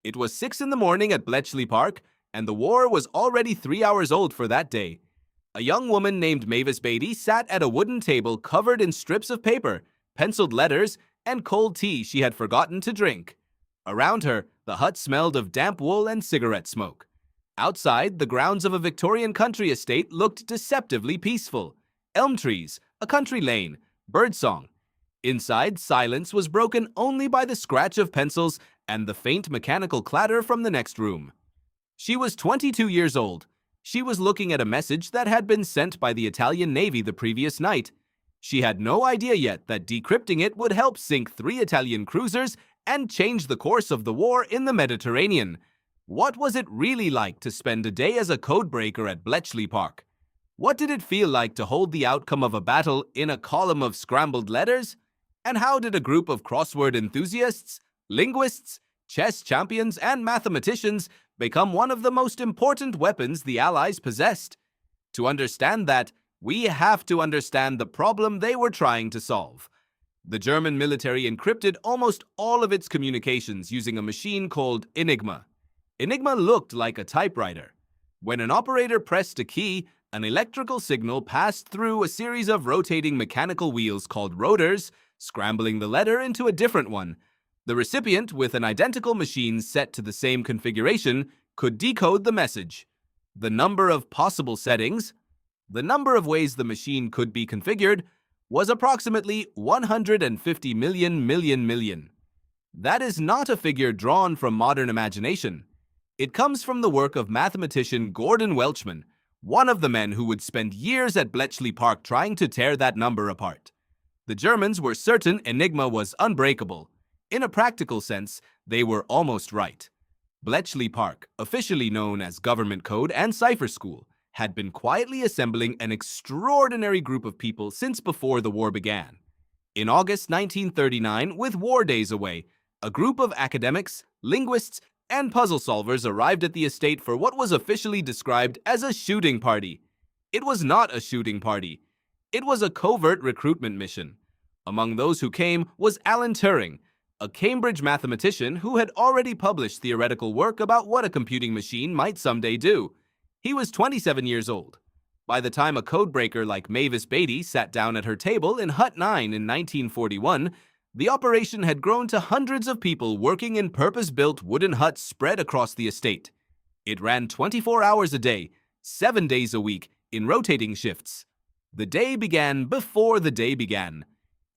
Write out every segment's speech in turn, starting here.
It was 6 in the morning at Bletchley Park, and the war was already 3 hours old for that day. A young woman named Mavis Batey sat at a wooden table covered in strips of paper, penciled letters, and cold tea she had forgotten to drink. Around her, the hut smelled of damp wool and cigarette smoke. Outside, the grounds of a Victorian country estate looked deceptively peaceful. Elm trees, a country lane, birdsong. Inside, silence was broken only by the scratch of pencils and the faint mechanical clatter from the next room. She was 22 years old. She was looking at a message that had been sent by the Italian Navy the previous night. She had no idea yet that decrypting it would help sink 3 Italian cruisers and change the course of the war in the Mediterranean. What was it really like to spend a day as a codebreaker at Bletchley Park? What did it feel like to hold the outcome of a battle in a column of scrambled letters? And how did a group of crossword enthusiasts, linguists, chess champions, and mathematicians become one of the most important weapons the Allies possessed? To understand that, we have to understand the problem they were trying to solve. The German military encrypted almost all of its communications using a machine called Enigma. Enigma looked like a typewriter. When an operator pressed a key, an electrical signal passed through a series of rotating mechanical wheels called rotors, scrambling the letter into a different one. The recipient, with an identical machine set to the same configuration, could decode the message. The number of possible settings, the number of ways the machine could be configured, was approximately 150 million. That is not a figure drawn from modern imagination. It comes from the work of mathematician Gordon Welchman, one of the men who would spend years at Bletchley Park trying to tear that number apart. The Germans were certain Enigma was unbreakable. In a practical sense, they were almost right. Bletchley Park, officially known as Government Code and Cipher School, had been quietly assembling an extraordinary group of people since before the war began. In August 1939, with war days away, a group of academics, linguists, and puzzle solvers arrived at the estate for what was officially described as a shooting party. It was not a shooting party. It was a covert recruitment mission. Among those who came was Alan Turing, a Cambridge mathematician who had already published theoretical work about what a computing machine might someday do. He was 27 years old. By the time a codebreaker like Mavis Batey sat down at her table in Hut 9 in 1941, the operation had grown to hundreds of people working in purpose-built wooden huts spread across the estate. It ran 24 hours a day, 7 days a week, in rotating shifts. The day began before the day began.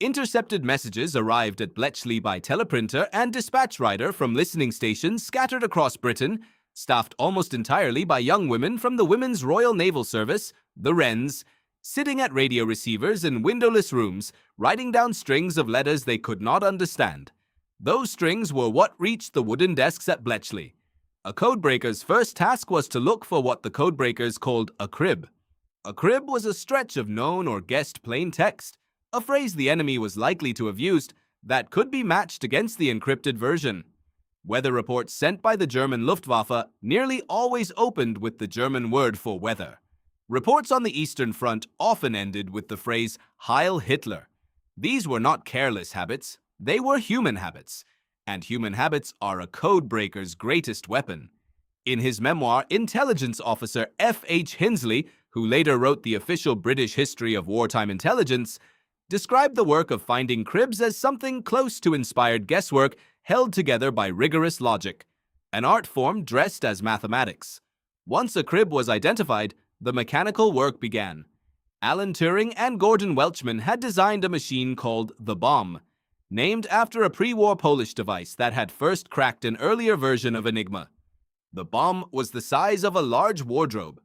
Intercepted messages arrived at Bletchley by teleprinter and dispatch rider from listening stations scattered across Britain, staffed almost entirely by young women from the Women's Royal Naval Service, the Wrens, sitting at radio receivers in windowless rooms, writing down strings of letters they could not understand. Those strings were what reached the wooden desks at Bletchley. A codebreaker's first task was to look for what the codebreakers called a crib. A crib was a stretch of known or guessed plain text, a phrase the enemy was likely to have used that could be matched against the encrypted version. Weather reports sent by the German Luftwaffe nearly always opened with the German word for weather. Reports on the Eastern Front often ended with the phrase Heil Hitler. These were not careless habits, they were human habits, and human habits are a codebreaker's greatest weapon. In his memoir, intelligence officer F.H. Hinsley, who later wrote the official British history of wartime intelligence, described the work of finding cribs as something close to inspired guesswork held together by rigorous logic, an art form dressed as mathematics. Once a crib was identified, the mechanical work began. Alan Turing and Gordon Welchman had designed a machine called the Bombe, named after a pre-war Polish device that had first cracked an earlier version of Enigma. The Bombe was the size of a large wardrobe.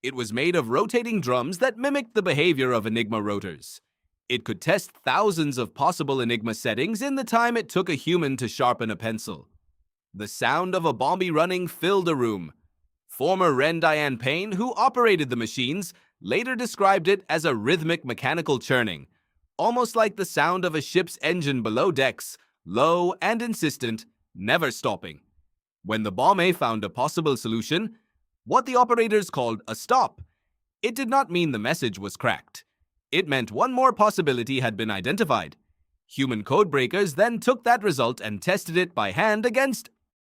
It was made of rotating drums that mimicked the behavior of Enigma rotors. It could test thousands of possible Enigma settings in the time it took a human to sharpen a pencil. The sound of a Bombe running filled a room. Former Wren Diane Payne, who operated the machines, later described it as a rhythmic mechanical churning, almost like the sound of a ship's engine below decks, low and insistent, never stopping. When the Bombe found a possible solution, what the operators called a stop, it did not mean the message was cracked. It meant one more possibility had been identified. Human codebreakers then took that result and tested it by hand against